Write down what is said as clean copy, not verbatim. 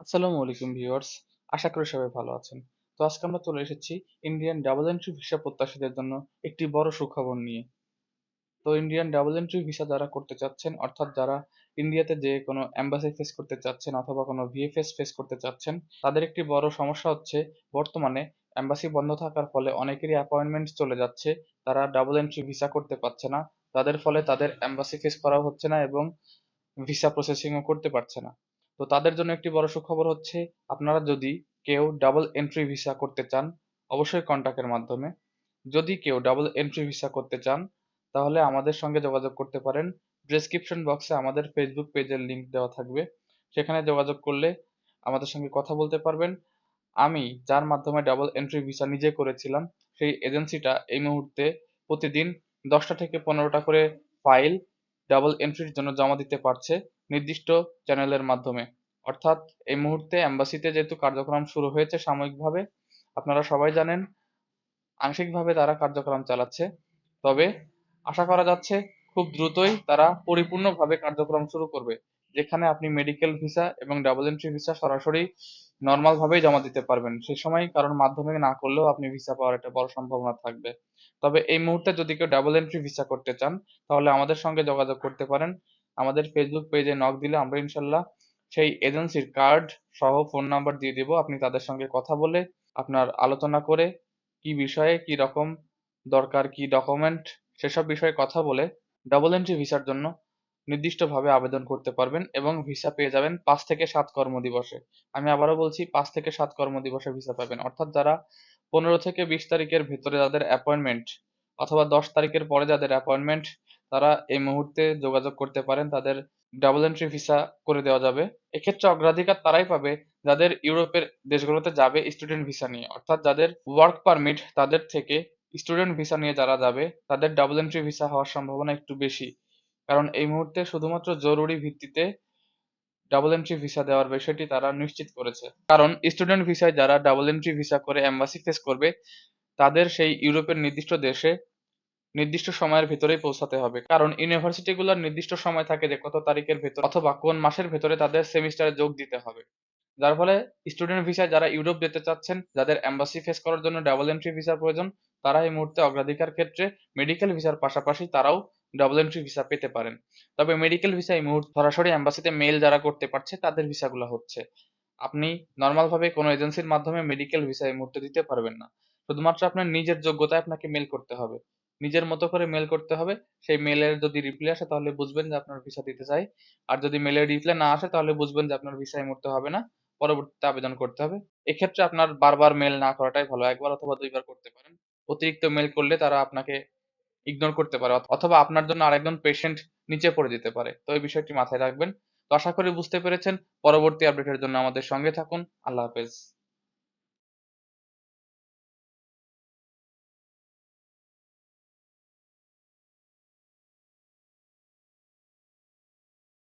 আসসালামু আলাইকুম ভিউয়ার্স, আশা করি সবাই ভালো আছেন। তো আজকে আমরা চলে এসেছি ইন্ডিয়ান ডাবল এন্ট্রি ভিসা প্রত্যাশীদের জন্য একটি বড় সুখবর নিয়ে। তো ইন্ডিয়ান ডাবল এন্ট্রি ভিসা যারা করতে চাচ্ছেন, অর্থাৎ যারা ইন্ডিয়াতে যে কোনো এম্বাসি ফেস করতে চাচ্ছেন অথবা কোনো ভিএফএস ফেস করতে চাচ্ছেন, তাদের একটি বড় সমস্যা হচ্ছে বর্তমানে এম্বাসি বন্ধ থাকার ফলে অনেকেরই অ্যাপয়েন্টমেন্ট চলে যাচ্ছে। তারা ডাবল এন্ট্রি ভিসা করতে পারছে না, তাদের ফলে তাদের এম্বাসি ফেস করাও হচ্ছে না এবং ভিসা প্রসেসিংও করতে পারছে না। তো তাদের জন্য একটি বড় সুখবর হচ্ছে, আপনারা যদি কেউ ডাবল এন্ট্রি ভিসা করতে চান, অবশ্যই কন্টাক্টের মাধ্যমে। যদি কেউ ডাবল এন্ট্রি ভিসা করতে চান, তাহলে আমাদের সঙ্গে যোগাযোগ করতে পারেন। ডেসক্রিপশন বক্সে আমাদের ফেসবুক পেজের লিংক দেওয়া থাকবে, সেখানে যোগাযোগ করলে আমাদের সঙ্গে কথা বলতে পারবেন। আমি যার মাধ্যমে ডাবল এন্ট্রি ভিসা নিজে করেছিলাম, সেই এজেন্সিটা এই মুহূর্তে প্রতিদিন 10টা থেকে 15টা করে ফাইল ডাবল এন্ট্রির জন্য জমা দিতে পারছে নির্দিষ্ট চ্যানেলের মাধ্যমে। অর্থাৎ এই মুহূর্তে এম্বাসিতে যেহেতু কার্যক্রম শুরু হয়েছে সাময়িকভাবে, আপনারা সবাই জানেন, আংশিকভাবে তারা কার্যক্রম চালাচ্ছে। তবে আশা করা যাচ্ছে খুব দ্রুতই তারা পরিপূর্ণভাবে কার্যক্রম শুরু করবে, যেখানে আপনি মেডিকেল ভিসা এবং ডাবল এন্ট্রি ভিসা সরাসরি নর্মাল ভাবেই জমা দিতে পারবেন। সে সময় কারোর মাধ্যমে না করলেও আপনি ভিসা পাওয়ার একটা বড় সম্ভাবনা থাকবে। তবে এই মুহূর্তে যদি কেউ ডাবল এন্ট্রি ভিসা করতে চান, তাহলে আমাদের সঙ্গে যোগাযোগ করতে পারেন। আমাদের ফেসবুক পেজে নক দিলে আমরা ইনশাল্লাহ সেই এজেন্সির কার্ড সহ ফোন নাম্বার দিয়ে দিব। আপনি তাদের সঙ্গে কথা বলে আপনার আলোচনা করে কি বিষয়ে কি রকম দরকার, কি ডকুমেন্ট, সেসব বিষয়ে কথা বলে ডাবল এন্ট্রি ভিসার জন্য নির্দিষ্টভাবে আবেদন করতে পারবেন এবং ভিসা পেয়ে যাবেন 5 থেকে 7 কর্মদিবসে। আমি আবারও বলছি, 5 থেকে 7 কর্মদিবসে ভিসা পাবেন। অর্থাৎ যারা 15 থেকে 20 তারিখের ভেতরে যাদের অ্যাপয়েন্টমেন্ট অথবা 10 তারিখের পরে যাদের অ্যাপয়েন্টমেন্ট, তারা এই মুহূর্তে যোগাযোগ করতে পারেন, তাদের ডাবল এন্ট্রি ভিসা করে দেওয়া যাবে। এক্ষেত্রে অগ্রাধিকার তারাই পাবে যাদের ইউরোপের দেশগুলোতে যাবে স্টুডেন্ট ভিসা নিয়ে। অর্থাৎ যাদের ওয়ার্ক পারমিট, তাদের থেকে স্টুডেন্ট ভিসা নিয়ে যারা যাবে, তাদের ডাবল এন্ট্রি ভিসা হওয়ার সম্ভাবনা একটু বেশি। কারণ এই মুহূর্তে শুধুমাত্র জরুরি ভিত্তিতে ডাবল এন্ট্রি ভিসা দেওয়ার বিষয়টি তারা নিশ্চিত করেছে। কারণ স্টুডেন্ট ভিসায় যারা ডাবল এন্ট্রি ভিসা করে এম্বাসি ফেস করবে, তাদের সেই ইউরোপের নির্দিষ্ট দেশে নির্দিষ্ট সময়ের ভেতরেই পৌঁছাতে হবে। কারণ ইউনিভার্সিটিগুলোর নির্দিষ্ট সময় থাকে যে কত তারিখের ভেতর অথবা কোন মাসের ভেতরে তাদের সেমিস্টারে যোগ দিতে হবে। যার ফলে স্টুডেন্ট ভিসায় যারা ইউরোপ যেতে চাচ্ছেন, যাদের এম্বাসি ফেস করার জন্য ডাবল এন্ট্রি ভিসার প্রয়োজন, তারা এই মুহূর্তে অগ্রাধিকার ক্ষেত্রে মেডিকেল ভিসার পাশাপাশি তারাও ডাবল এন্ট্রি ভিসা পেতে পারেন। তবে মেডিকেল ভিসা এই মুহূর্তে সরাসরি এম্বাসিতে মেল যারা করতে পারছে তাদের ভিসাগুলো হচ্ছে। আপনি নর্মাল ভাবে কোনো এজেন্সির মাধ্যমে মেডিকেল ভিসা এই মুহূর্তে দিতে পারবেন না। শুধুমাত্র আপনার নিজের যোগ্যতায় আপনাকে মেল করতে হবে, নিজের মতো করে মেল করতে হবে। সেই মেলের যদি রিপ্লাই আসে তাহলে বুঝবেন যে আপনার ভিসা দিতে চাই। আর যদি মেলের রিপ্লাই না আসে তাহলে বুঝবেন যে আপনার ভিসা এই মুহূর্তে হবে না, পরবর্তীতে আবেদন করতে হবে। এক্ষেত্রে আপনার বারবার মেল না করাটাই ভালো, 1 বার অথবা 2 বার করতে পারেন। অতিরিক্ত মেল করলে তারা আপনাকে ইগনোর করতে পারে অথবা আপনার জন্য আরেকজন পেশেন্ট নিচে পড়ে যেতে পারে। তো এই বিষয়টি মাথায় রাখবেন। তো আশা করি বুঝতে পেরেছেন। পরবর্তী আপডেটের জন্য আমাদের সঙ্গে থাকুন। আল্লাহ হাফেজ।